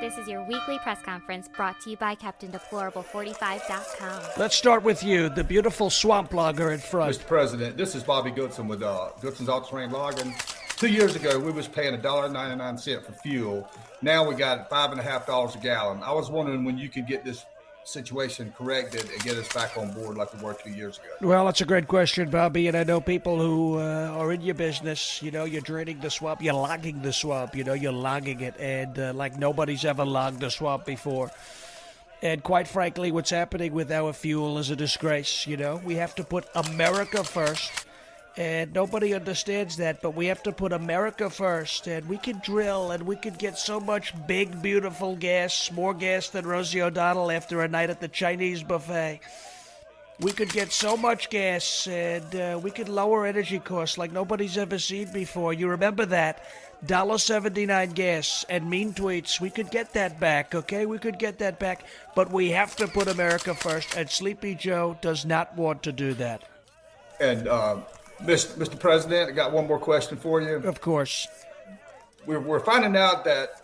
This is your weekly press conference brought to you by CaptainDeplorable45.com. Let's start with you, the beautiful swamp logger at front. Mr. President, this is Bobby Goodson with Goodson's All-Terrain Logging. 2 years ago, we was paying $1.99 for fuel. Now we got $5.50 a gallon. I was wondering when you could get this situation corrected and get us back on board like we were 2 years ago. Well, that's a great question, Bobby, and I know people who are in your business. You're draining the swamp, you're logging the swamp, you're logging it, and like nobody's ever logged the swamp before. And quite frankly, what's happening with our fuel is a disgrace. You know, we have to put America first. And nobody understands that, but we have to put America first. And we could drill and we could get so much big, beautiful gas, more gas than Rosie O'Donnell after a night at the Chinese buffet. We could get so much gas and we could lower energy costs like nobody's ever seen before. You remember that? $1.79 gas and mean tweets. We could get that back, okay? We could get that back. But we have to put America first, and Sleepy Joe does not want to do that. And Mr. President, I got one more question for you. Of course. We're finding out that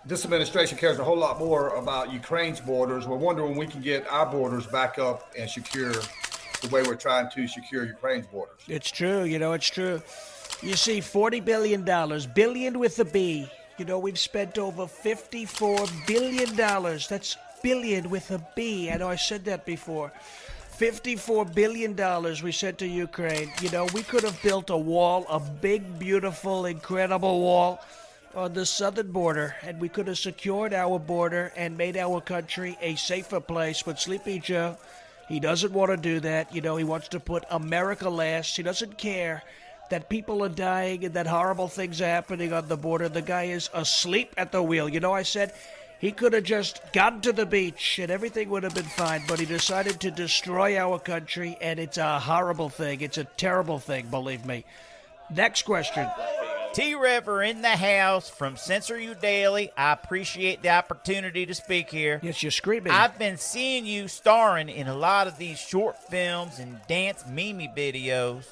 this administration cares a whole lot more about Ukraine's borders. We're wondering when we can get our borders back up and secure the way we're trying to secure Ukraine's borders. It's true. You know, it's true. You see, $40 billion, billion with a B. You know, we've spent over $54 billion. That's billion with a B. I know I said that before. $54 billion we sent to Ukraine. You know, we could have built a wall, a big, beautiful, incredible wall on the southern border, and we could have secured our border and made our country a safer place. But Sleepy Joe, he doesn't want to do that. You know, he wants to put America last. He doesn't care that people are dying and that horrible things are happening on the border. The guy is asleep at the wheel. You know, I said he could have just gotten to the beach and everything would have been fine, but he decided to destroy our country, and it's a horrible thing. It's a terrible thing, believe me. Next question. T-River in the house from Censor You Daily. I appreciate the opportunity to speak here. Yes, you're screaming. I've been seeing you starring in a lot of these short films and dance meme videos.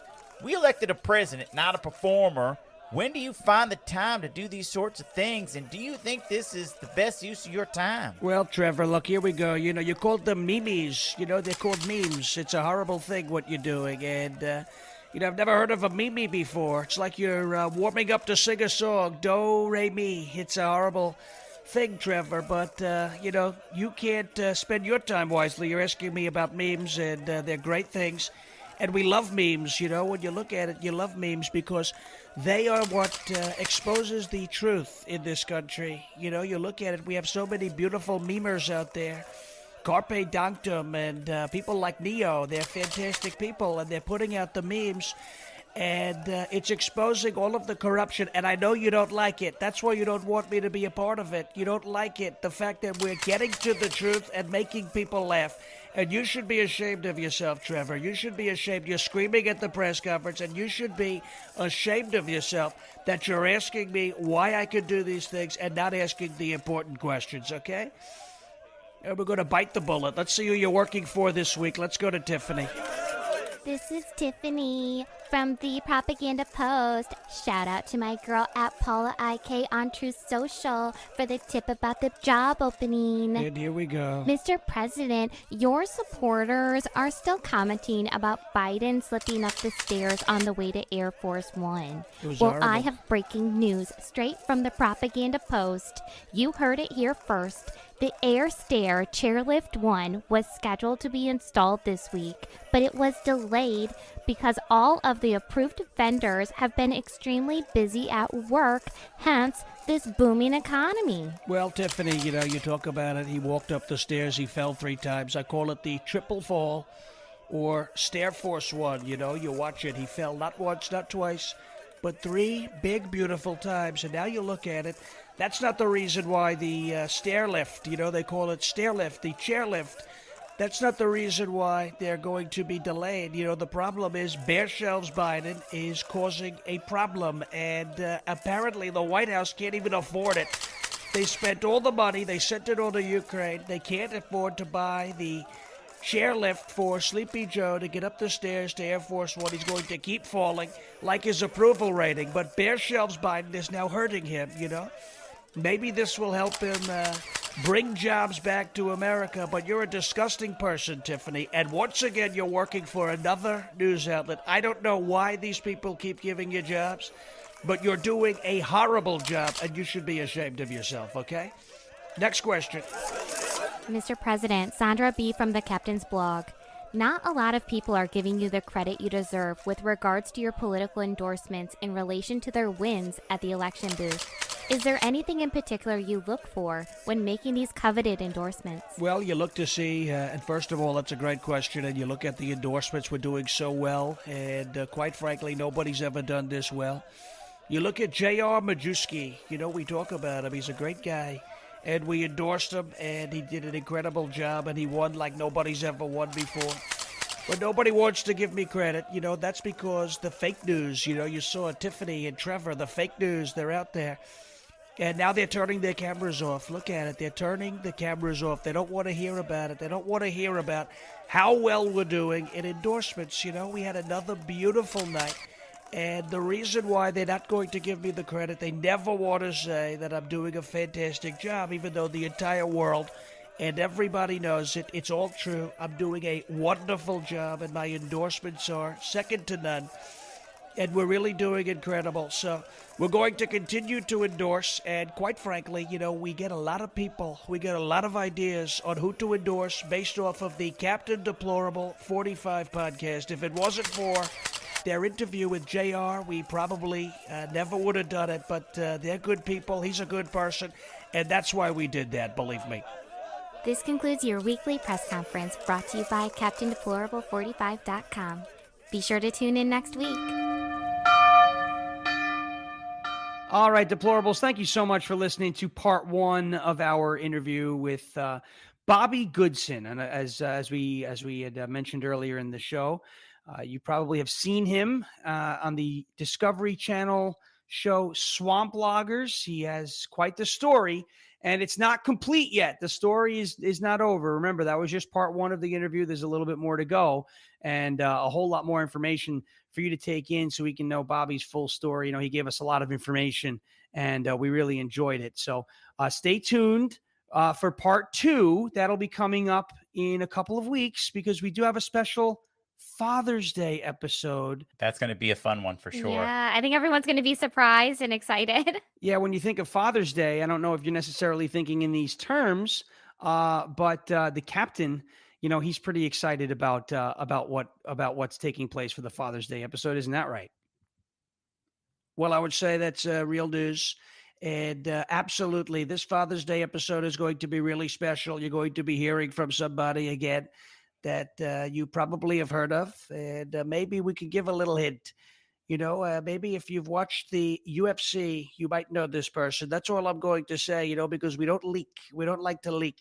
We elected a president, not a performer. When do you find the time to do these sorts of things, and do you think this is the best use of your time? Well, Trevor, look, here we go. You know, you called them memes. You know, they're called memes. It's a horrible thing what you're doing, and you know, I've never heard of a meme before. It's like you're warming up to sing a song, do, re, mi. It's a horrible thing, Trevor, but, you know, you can't spend your time wisely. You're asking me about memes, and they're great things. And we love memes, you know. When you look at it, you love memes because they are what exposes the truth in this country. You know, you look at it, we have so many beautiful memers out there. Carpe Diem and people like Neo, they're fantastic people, and they're putting out the memes. And it's exposing all of the corruption, and I know you don't like it. That's why you don't want me to be a part of it. You don't like it, the fact that we're getting to the truth and making people laugh. And you should be ashamed of yourself, Trevor. You should be ashamed. You're screaming at the press conference, and you should be ashamed of yourself that you're asking me why I could do these things and not asking the important questions, okay? And we're going to bite the bullet. Let's see who you're working for this week. Let's go to Tiffany. This is Tiffany from the Propaganda Post. Shout out to my girl at Paula IK on Truth Social for the tip about the job opening. And here we go. Mr. President, your supporters are still commenting about Biden slipping up the stairs on the way to Air Force One. Well, horrible. I have breaking news straight from the Propaganda Post. You heard it here first. The Air Stair Chairlift 1 was scheduled to be installed this week, but it was delayed because all of the approved vendors have been extremely busy at work, hence this booming economy. Well, Tiffany, you know, you talk about it. He walked up the stairs. He fell 3 times. I call it the triple fall or Stair Force 1. You know, you watch it. He fell not once, not twice, but 3 big, beautiful times. And now you look at it. That's not the reason why the stair lift, you know, they call it stair lift, the chair lift. That's not the reason why they're going to be delayed. You know, the problem is bare shelves Biden is causing a problem, and apparently the White House can't even afford it. They spent all the money. They sent it all to Ukraine. They can't afford to buy the chairlift for Sleepy Joe to get up the stairs to Air Force One. He's going to keep falling like his approval rating. But bare shelves Biden is now hurting him, you know. Maybe this will help him bring jobs back to America, but you're a disgusting person, Tiffany. And once again, you're working for another news outlet. I don't know why these people keep giving you jobs, but you're doing a horrible job, and you should be ashamed of yourself, okay? Next question. Mr. President, Sandra B. from the Captain's blog. Not a lot of people are giving you the credit you deserve with regards to your political endorsements in relation to their wins at the election booth. Is there anything in particular you look for when making these coveted endorsements? Well, you look to see, and first of all, that's a great question, and you look at the endorsements. We're doing so well, and quite frankly, nobody's ever done this well. You look at J.R. Majewski. We talk about him. He's a great guy, and we endorsed him, and he did an incredible job, and he won like nobody's ever won before. But nobody wants to give me credit. That's because the fake news, you saw Tiffany and Trevor, the fake news, they're out there. And now they're turning their cameras off. Look at it. They're turning the cameras off. They don't want to hear about it. They don't want to hear about how well we're doing in endorsements. We had another beautiful night. And the reason why they're not going to give me the credit, they never want to say that I'm doing a fantastic job, even though the entire world and everybody knows it. It's all true. I'm doing a wonderful job, and my endorsements are second to none. And we're really doing incredible. So we're going to continue to endorse. And quite frankly, we get a lot of people. We get a lot of ideas on who to endorse based off of the Captain Deplorable 45 podcast. If it wasn't for their interview with JR, we probably never would have done it. But they're good people. He's a good person. And that's why we did that, believe me. This concludes your weekly press conference brought to you by CaptainDeplorable45.com. Be sure to tune in next week. All right, Deplorables, thank you so much for listening to part one of our interview with Bobby Goodson. And as we had mentioned earlier in the show, you probably have seen him on the Discovery Channel show Swamp Loggers. He has quite the story, and it's not complete yet. The story is not over. Remember, that was just part one of the interview. There's a little bit more to go, and a whole lot more information for you to take in so we can know Bobby's full story. He gave us a lot of information, and we really enjoyed it. So stay tuned for part two. That'll be coming up in a couple of weeks because we do have a special Father's Day episode. That's going to be a fun one for sure. Yeah, I think everyone's going to be surprised and excited. Yeah, when you think of Father's Day, I don't know if you're necessarily thinking in these terms, but the captain, he's pretty excited about what's taking place for the Father's Day episode. Isn't that right? Well, I would say that's real news. And absolutely, this Father's Day episode is going to be really special. You're going to be hearing from somebody again that you probably have heard of. And maybe we could give a little hint. Maybe if you've watched the UFC, you might know this person. That's all I'm going to say, because we don't leak. We don't like to leak.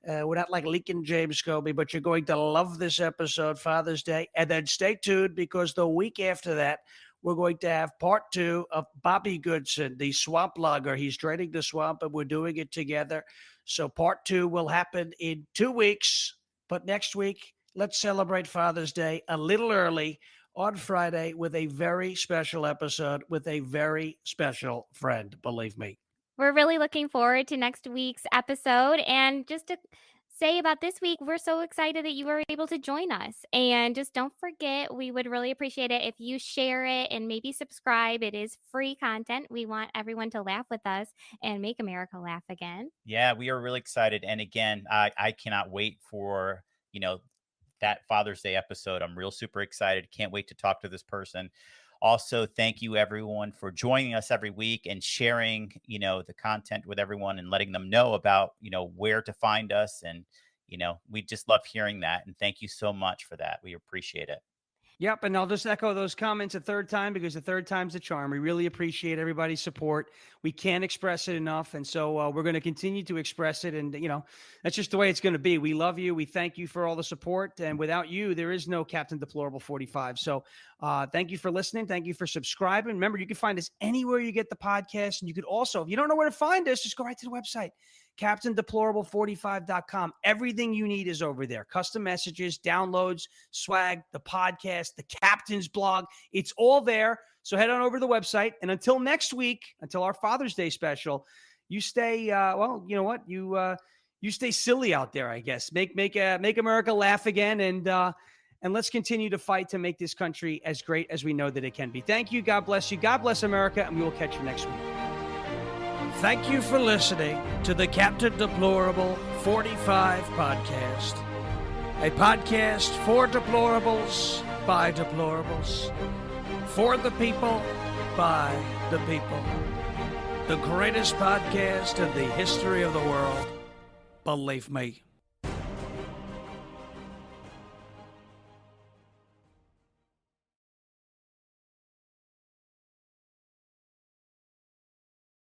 We're not like leaking James Comey, but you're going to love this episode, Father's Day. And then stay tuned because the week after that, we're going to have part two of Bobby Goodson, the swamp logger. He's draining the swamp, and we're doing it together. So part two will happen in 2 weeks. But next week, let's celebrate Father's Day a little early on Friday with a very special episode with a very special friend, believe me. We're really looking forward to next week's episode. And just to say about this week, we're so excited that you were able to join us. And just don't forget, we would really appreciate it if you share it and maybe subscribe. It is free content. We want everyone to laugh with us and make America laugh again. Yeah, we are really excited. And again, I cannot wait for, that Father's Day episode. I'm real super excited. Can't wait to talk to this person. Also, thank you everyone for joining us every week and sharing, the content with everyone and letting them know about, where to find us. And, we just love hearing that. And thank you so much for that. We appreciate it. Yep, and I'll just echo those comments a third time because the third time's the charm. We really appreciate everybody's support. We can't express it enough, and so we're going to continue to express it, and, that's just the way it's going to be. We love you. We thank you for all the support, and without you, there is no Captain Deplorable 45. So thank you for listening. Thank you for subscribing. Remember, you can find us anywhere you get the podcast, and you could also, if you don't know where to find us, just go right to the website. CaptainDeplorable45.com. Everything you need is over there. Custom messages, downloads, swag, the podcast, the captain's blog. It's all there. So head on over to the website. And until next week, until our Father's Day special, you stay, you stay silly out there, I guess. Make America laugh again. And let's continue to fight to make this country as great as we know that it can be. Thank you. God bless you. God bless America. And we will catch you next week. Thank you for listening to the Captain Deplorable 45 podcast, a podcast for deplorables, by deplorables, for the people, by the people. The greatest podcast in the history of the world. Believe me.